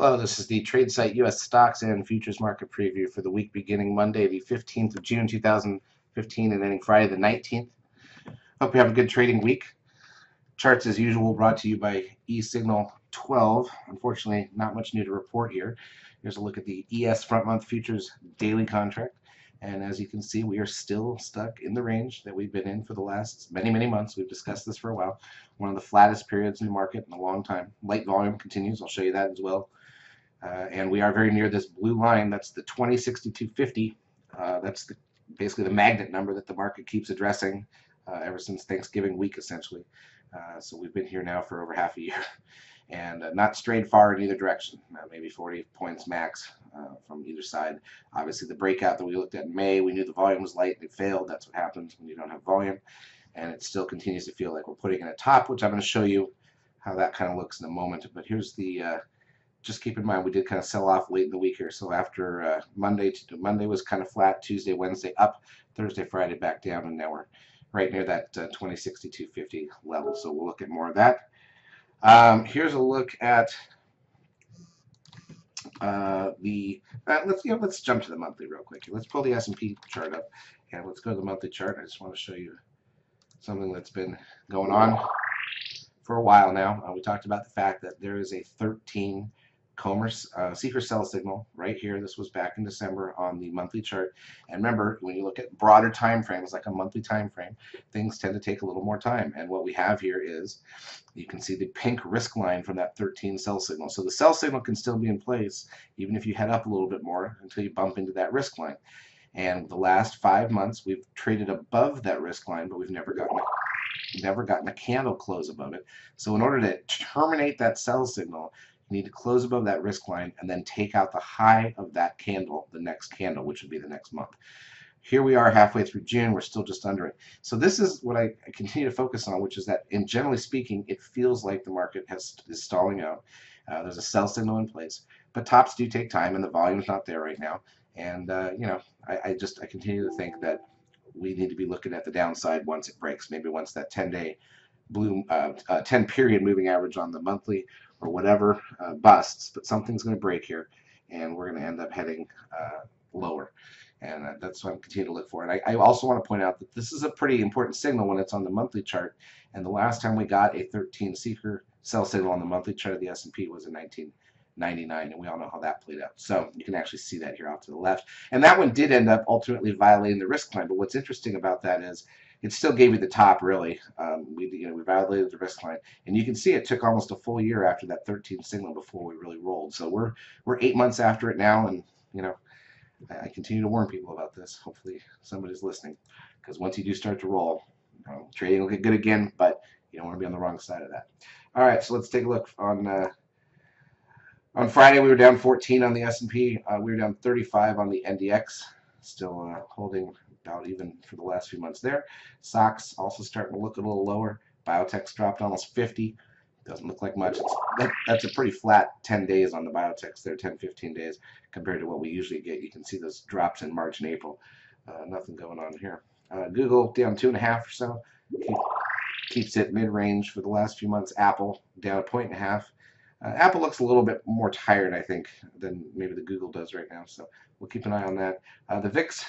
Hello, this is the TradeSite U.S. Stocks and Futures Market Preview for the week beginning Monday, the 15th of June, 2015, and ending Friday, the 19th. Hope you have a good trading week. Charts, as usual, brought to you by eSignal 12. Unfortunately, not much new to report here. Here's a look at the ES front month futures daily contract. And as you can see, we are still stuck in the range that we've been in for the last many months. We've discussed this for a while. One of the flattest periods in the market in a long time. Light volume continues. I'll show you that as well. And we are very near this blue line. That's the 2062.50. That's basically the magnet number that the market keeps addressing ever since Thanksgiving week, essentially. So we've been here now for over half a year, and not strayed far in either direction. Maybe 40 points max from either side. Obviously, the breakout that we looked at in May, we knew the volume was light and it failed. That's what happens when you don't have volume, and it still continues to feel like we're putting in a top, which I'm going to show you how that kind of looks in a moment. But here's the just keep in mind we did kind of sell off late in the week here. So after Monday was kind of flat, Tuesday, Wednesday up, Thursday, Friday back down, and now we're right near that 2062.50 level. So we'll look at more of that. Here's a look at let's jump to the monthly real quick. Let's pull the S&P chart up and let's go to the monthly chart. I just want to show you something that's been going on for a while now. We talked about the fact that there is a 13 Commerce seeker sell signal right here. This was back in December on the monthly chart. And remember, when you look at broader time frames, like a monthly time frame, things tend to take a little more time. And what we have here is, you can see the pink risk line from that 13 sell signal. So the sell signal can still be in place, even if you head up a little bit more until you bump into that risk line. And the last 5 months, we've traded above that risk line, but we've never gotten a candle close above it. So in order to terminate that sell signal, you need to close above that risk line and then take out the high of that candle, the next candle, which would be the next month. Here we are halfway through June, we're still just under it. So this is what I continue to focus on, which is that, in generally speaking, it feels like the market is stalling out. There's a sell signal in place, but tops do take time, and the volume's not there right now. And I continue to think that we need to be looking at the downside once it breaks, maybe once that 10-day blue 10 period moving average on the monthly or whatever busts, but something's going to break here and we're going to end up heading lower, and that's what I'm continuing to look for. And I also want to point out that this is a pretty important signal when it's on the monthly chart, and the last time we got a 13 seeker sell signal on the monthly chart of the S&P was in 1999, and we all know how that played out. So you can actually see that here off to the left, and that one did end up ultimately violating the risk line. But what's interesting about that is it still gave you the top, really. We violated the risk line, and you can see it took almost a full year after that 13 signal before we really rolled. So we're 8 months after it now, and I continue to warn people about this. Hopefully somebody's listening, because once you do start to roll, trading will get good again, but you don't want to be on the wrong side of that. All right, so let's take a look on Friday. We were down 14 on the S&P. We were down 35 on the NDX, still holding about even for the last few months there. SOX also starting to look a little lower. Biotech's dropped almost 50. Doesn't look like much. That's a pretty flat 10 days on the biotechs there, 10, 15 days compared to what we usually get. You can see those drops in March and April. Nothing going on here. Google down 2.5 or so. Keeps it mid-range for the last few months. Apple down 1.5. Apple looks a little bit more tired, I think, than maybe the Google does right now. So we'll keep an eye on that. The VIX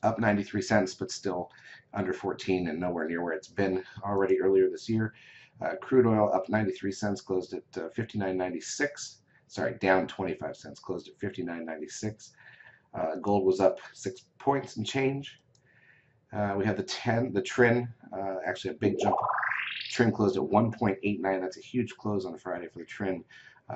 up 93 cents, but still under 14 and nowhere near where it's been already earlier this year. Crude oil up 93 cents, closed at 59.96. Sorry, down 25 cents, closed at 59.96. Gold was up 6 points and change. We have the TRIN, actually a big jump. TRIN closed at 1.89. That's a huge close on Friday for the TRIN.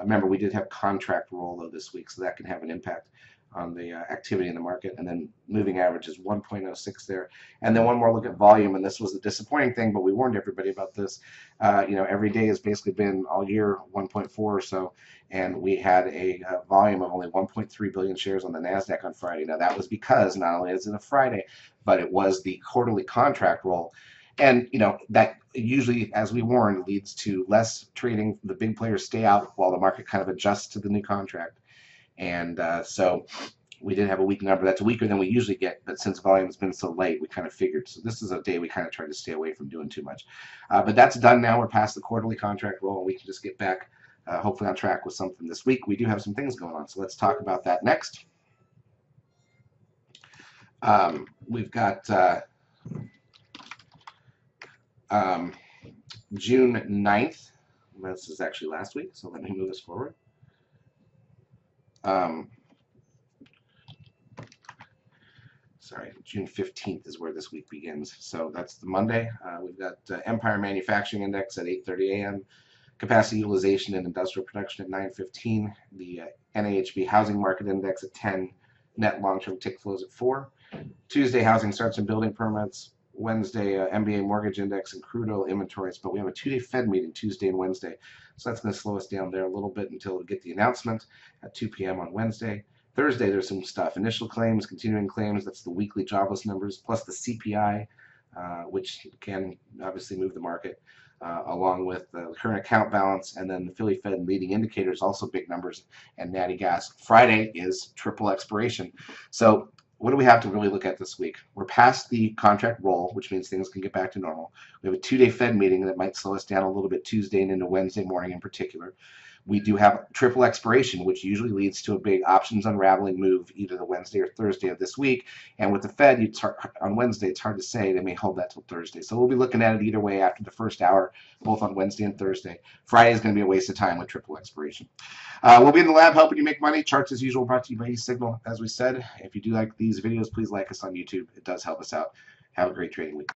Remember, we did have contract roll though this week, so that can have an impact on the activity in the market. And then moving average is 1.06 there. And then one more look at volume, and this was the disappointing thing, but we warned everybody about this. Every day has basically been all year 1.4 or so, and we had a volume of only 1.3 billion shares on the NASDAQ on Friday. Now that was because not only is it a Friday, but it was the quarterly contract roll. And that usually, as we warned, leads to less trading. The big players stay out while the market kind of adjusts to the new contract. And so we did have a weak number. That's weaker than we usually get, but since volume has been so late, we kind of figured. So this is a day we kind of tried to stay away from doing too much. But that's done now. We're past the quarterly contract roll, and we can just get back hopefully on track with something this week. We do have some things going on, so let's talk about that next. We've got June 9th. This is actually last week, so let me move this forward. Sorry, June 15th is where this week begins. So that's the Monday. We've got Empire Manufacturing Index at 8:30 a.m., Capacity Utilization and Industrial Production at 9:15, the NAHB Housing Market Index at 10, Net Long-Term Tick Flows at 4. Tuesday, Housing Starts and Building Permits. Wednesday, MBA Mortgage Index and crude oil inventories. But we have a 2-day Fed meeting Tuesday and Wednesday, so that's going to slow us down there a little bit until we get the announcement at 2 p.m. on Wednesday. Thursday, there's some stuff. Initial claims, continuing claims, that's the weekly jobless numbers, plus the CPI, which can obviously move the market, along with the current account balance, and then the Philly Fed leading indicators, also big numbers, and natty gas. Friday is triple expiration. So what do we have to really look at this week? We're past the contract roll, which means things can get back to normal. We have a 2-day Fed meeting that might slow us down a little bit Tuesday and into Wednesday morning in particular. We do have triple expiration, which usually leads to a big options unraveling move either the Wednesday or Thursday of this week. And with the Fed, on Wednesday, it's hard to say. They may hold that till Thursday. So we'll be looking at it either way after the first hour, both on Wednesday and Thursday. Friday is going to be a waste of time with triple expiration. We'll be in the lab helping you make money. Charts, as usual, brought to you by eSignal. As we said, if you do like these videos, please like us on YouTube. It does help us out. Have a great trading week.